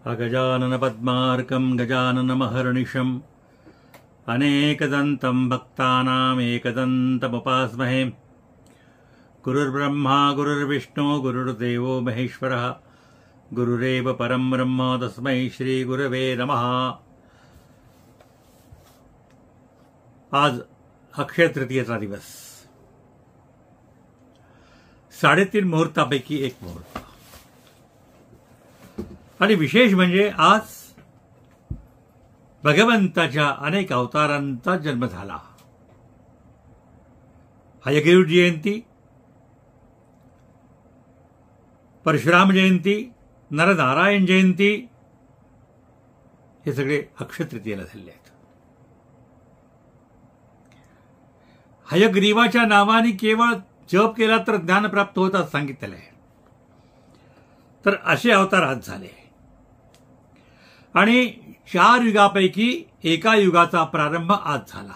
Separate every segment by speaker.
Speaker 1: अगजानन पद्मार्कं गजाननमहर्निशम् अनेकदन्तं भक्तानामेकदन्तमुपास्महे। गुरुर्ब्रह्मा गुरुर्विष्णु गुरुर्देवो महेश्वरः गुरुरेव परं ब्रह्म तस्मै श्रीगुरवे नमः। आज अक्षय तृतीयेचा दिवस, 3.5 मुहूर्तापैकी एक मुहूर्त आणि विशेष म्हणजे आज भगवंताच्या अनेक अवतारांचा जन्म झाला। हयग्रीव जयंती, परशुराम जयंती, नरनारायण जयंती हे सगळे अक्षय तृतीयेला झाले आहेत। हयग्रीवाच्या नावाने केवळ जप केला तर ज्ञान प्राप्त होत असं सांगितलेलं आहे। तर असे अवतार आज झाले आणि 4 युगापैकी एका युगाचा प्रारंभ आज झाला।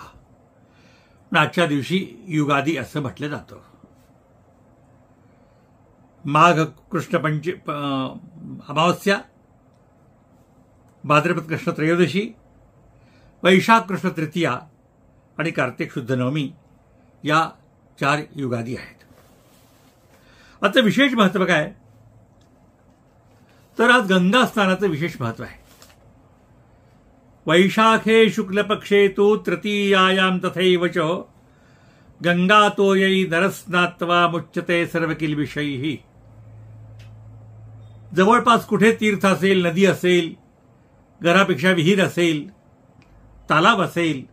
Speaker 1: आजच्या दिवशी युगादी असं म्हटलं जातं। माघ कृष्ण अमावस्या, भाद्रपद कृष्ण त्रयोदशी, वैशाख कृष्ण तृतीया आणि कार्तिक शुद्ध नवमी या 4 युगादी आहेत। आता विशेष महत्व काय तर आज गंगा स्नानाचं विशेष महत्व आहे। वैशाखे शुक्ल पक्षे तु तृतीयायां तथैव च गंगा तोयै नरस्नात्वा मुच्यते सर्वकिल्बिषैः। जवळपास कुठे तीर्थ असेल, नदी असेल, घरापेक्षा विहीर असेल, तलाव असेल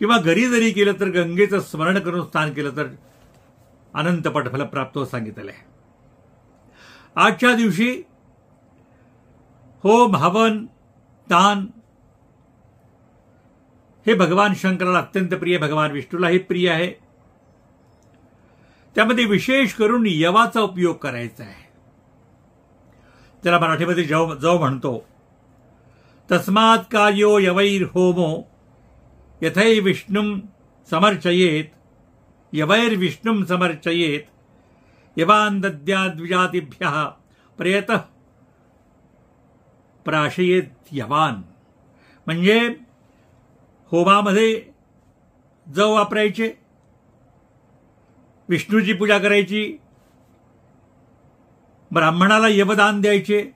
Speaker 1: किंवा घरी जरी केलं तर गंगेचं स्मरण करून स्नान केलं तर अनंत पटफल प्राप्त हो सांगितलं आहे। आजच्या दिवशी होम, हवन, दान हे भगवान शंकराला अत्यंत प्रिय, भगवान विष्णूलाही प्रिय आहे। त्यामध्ये विशेष करून यवाचा उपयोग करायचा आहे। त्याला मराठीमध्ये जव म्हणतो। तस्मात् कार्यो यवैर होमो यथै विष्णुं समर्चयेत यवैर्विष्णुं समर्चयेत यवान् दद्याद् द्विजातिभ्यः प्रयतः प्राशयेत यवान्। म्हणजे होमामध्ये जव वापरायचे, विष्णूची पूजा करायची, ब्राह्मणाला यवदान द्यायचे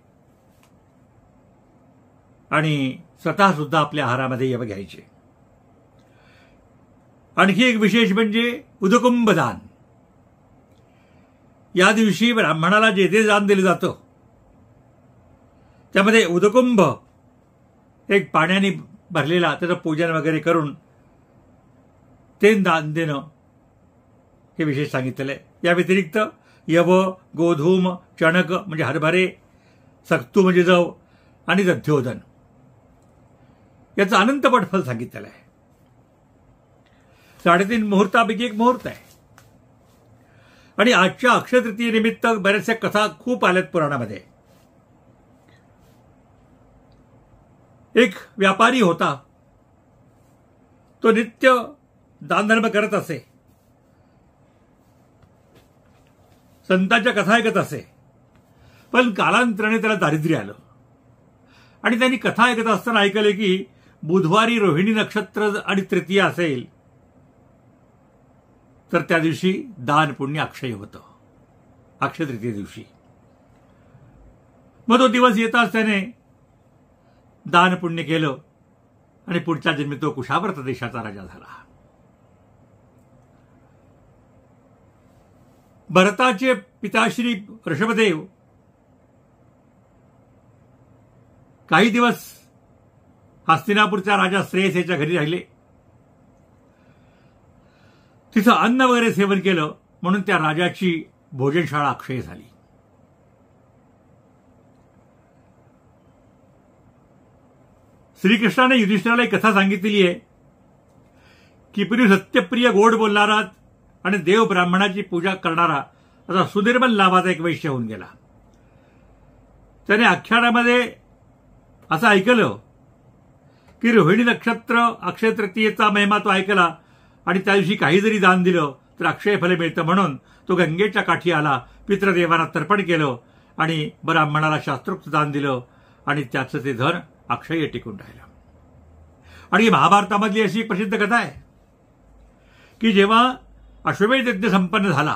Speaker 1: आणि स्वतः सुद्धा आपल्या आहारामध्ये यव घ्यायचे। आणखी एक विशेष म्हणजे उदकुंभ दान। या दिवशी ब्राह्मणाला जे जे दान दिलं जातं त्यामध्ये उदकुंभ एक पाण्याने भरलेला त्याचं पूजन वगैरे करून ते दान देणं हे विशेष सांगितलेलं आहे। या व्यतिरिक्त यव, गोधूम, चणक म्हणजे हरभरे, सक्तू म्हणजे जव आणि दध्योदन याचं अनंतपट फल सांगितलेलं आहे। 3.5 मुहूर्तापैकी एक मुहूर्त आहे आणि आजच्या अक्षय तृतीयेनिमित्त बऱ्याचशा कथा खूप आल्यात पुराणामध्ये। एक व्यापारी होता, तो नित्य दानधर्म करत असे, संतांच्या कथा ऐकत असे, पण कालांतराने त्याला दारिद्र्य आलं आणि त्यांनी कथा ऐकत असताना ऐकले की बुधवारी रोहिणी नक्षत्र आणि तृतीया असेल तर त्या दिवशी दान पुण्य अक्षय होतं, अक्षय तृतीय दिवशी। मग तो दिवस येताच त्याने दान पुण्य केलं आणि पुढच्या जन्मी तो कुशावर्त देशाचा राजा झाला। भरताचे पिताश्री ऋषभदेव काही दिवस हस्तिनापूरच्या राजा श्रेयस याच्या घरी राहिले। तिथं अन्न वगैरे सेवन केलं म्हणून त्या राजाची भोजनशाळा अक्षय झाली। श्रीकृष्णाने युधिष्ठिराला एक कथा सांगितलेली आहे की पूर्वी सत्यप्रिय, गोड बोलणारा आणि देव ब्राह्मणाची पूजा करणारा असा सुनिर्मल नावाचा एक वैश्य होऊन गेला। त्याने आख्यानामध्ये असं ऐकलं की रोहिणी नक्षत्र अक्षय तृतीयेचा महिमा तो ऐकला आणि त्या दिवशी काही जरी दान दिलं तर अक्षय फल मिळतं म्हणून तो गंगेच्या काठी आला, पितृदेवांना तर्पण केलं आणि ब्राह्मणाला शास्त्रोक्त दान दिलं आणि त्याचं ते धन अक्षय टिकून राहिलं. आणि महाभारतामधली अशी प्रसिद्ध कथा आहे की जेव्हा अश्वमेध यज्ञ संपन्न झाला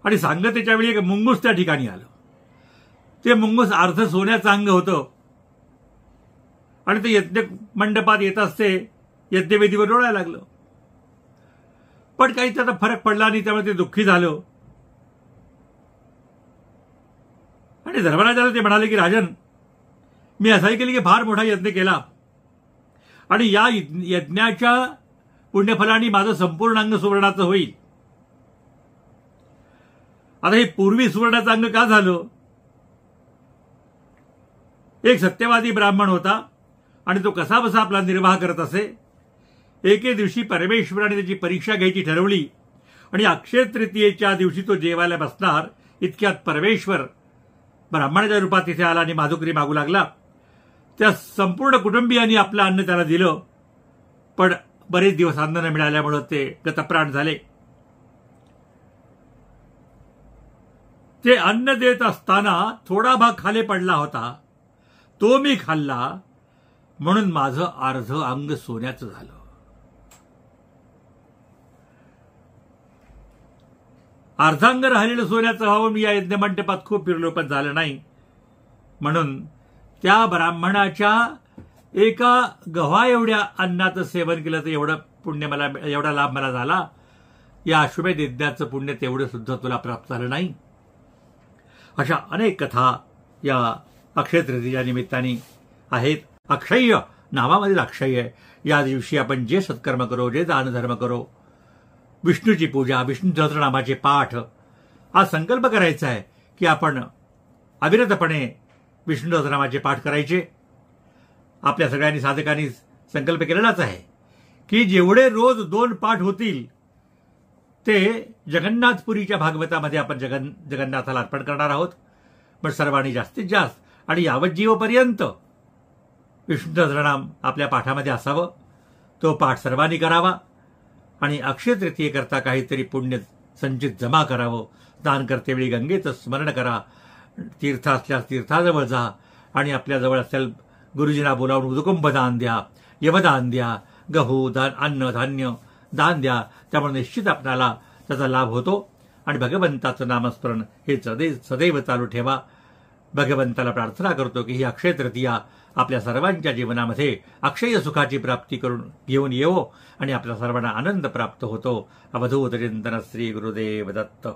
Speaker 1: आणि सांगतेच्या वेळी एक मुंगूस त्या ठिकाणी आलं. ते मुंगूस अर्ध सोन्याचं अंग होतं आणि ते यज्ञ मंडपात येत असते यज्ञवेदीवर डोळायला लागलं. पण काही त्याचा फरक पडला नाही, त्यामुळे ते दुःखी झालं. आणि धर्मराजाला ते म्हणाले की राजन, मी असंही केली की फार मोठा यज्ञ केला आणि या यज्ञाच्या पुण्यफलाने माझं संपूर्ण अंग सुवर्णाचं होईल. आता हे पूर्वी सुवर्णाचं अंग का झालं? एक सत्यवादी ब्राह्मण होता आणि तो कसा बसा आपला निर्वाह करत असे. एके दिवशी परमेश्वराने त्याची परीक्षा घ्यायची ठरवली आणि अक्षय तृतीयेच्या दिवशी तो जेवायला बसणार. इतक्यात परमेश्वर ब्राह्मणाच्या रूपात तिथे आला आणि माधुकरी मागू लागला. त्या संपूर्ण कुटुंबियांनी आपलं अन्न त्याला दिलं, पण बरेच दिवस अन्न न मिळाल्यामुळे ते गतप्राण झाले. ते अन्न देत असताना थोडा भाग खाली पडला होता, तो मी खाल्ला, म्हणून माझं अर्ध अंग सोन्याचं झालं. अर्धांग राहिलेलं सोन्याचं व्हावं मी या यज्ञमंडपात खूप फिरलो, पण झालं नाही. म्हणून त्या ब्राह्मणाच्या एका गव्हा एवढ्या अन्नाचं सेवन केलं तर एवढं पुण्य मला, एवढा लाभ मला झाला. या अश्वमेध यज्ञाचं पुण्य तेवढं सुद्धा तुला प्राप्त झालं नाही. अशा अनेक कथा या अक्षय तृतीया निमित्ताने आहेत. अक्षय्य नावामधील अक्षय्य, या दिवशी आपण जे सत्कर्म करो, जे दानधर्म करो, विष्णूची पूजा, विष्णू सहस्रनामाचे पाठ, हा संकल्प करायचा आहे की आपण अविरतपणे विष्णू सहस्रनामाचे पाठ करायचे. आपल्या सगळ्यांनी साधकांनी संकल्प केलेलाच आहे की जेवढे रोज 2 पाठ होतील ते जगन्नाथपुरीच्या भागवतामध्ये आपण जगन्नाथाला अर्पण करणार आहोत. पण सर्वांनी जास्तीत जास्त आणि यावज्जीवपर्यंत विष्णू सहस्रनाम आपल्या पाठामध्ये असावं. तो पाठ सर्वांनी करावा आणि अक्षय तृतीयेकरता काहीतरी पुण्य संचित जमा करावं. दान करतेवेळी गंगेचं स्मरण करा. तीर्थ असल्यास तीर्थाजवळ जा आणि आपल्याजवळ असेल गुरुजींना बोलावून उदकुंभ दान द्या, यवदान द्या, गहू दान, अन्न धान्य दान द्या. त्यामुळे निश्चित आपल्याला त्याचा लाभ होतो. आणि भगवंताचं नामस्मरण हे सदैव चालू ठेवा. भगवंताला प्रार्थना करतो की ही अक्षय तृतीया आपल्या सर्वांच्या जीवनामध्ये अक्षय सुखाची प्राप्ती करून घेऊन येवो आणि आपल्या सर्वांना आनंद प्राप्त होतो. अवधूत चिंतन श्री गुरुदेव दत्त.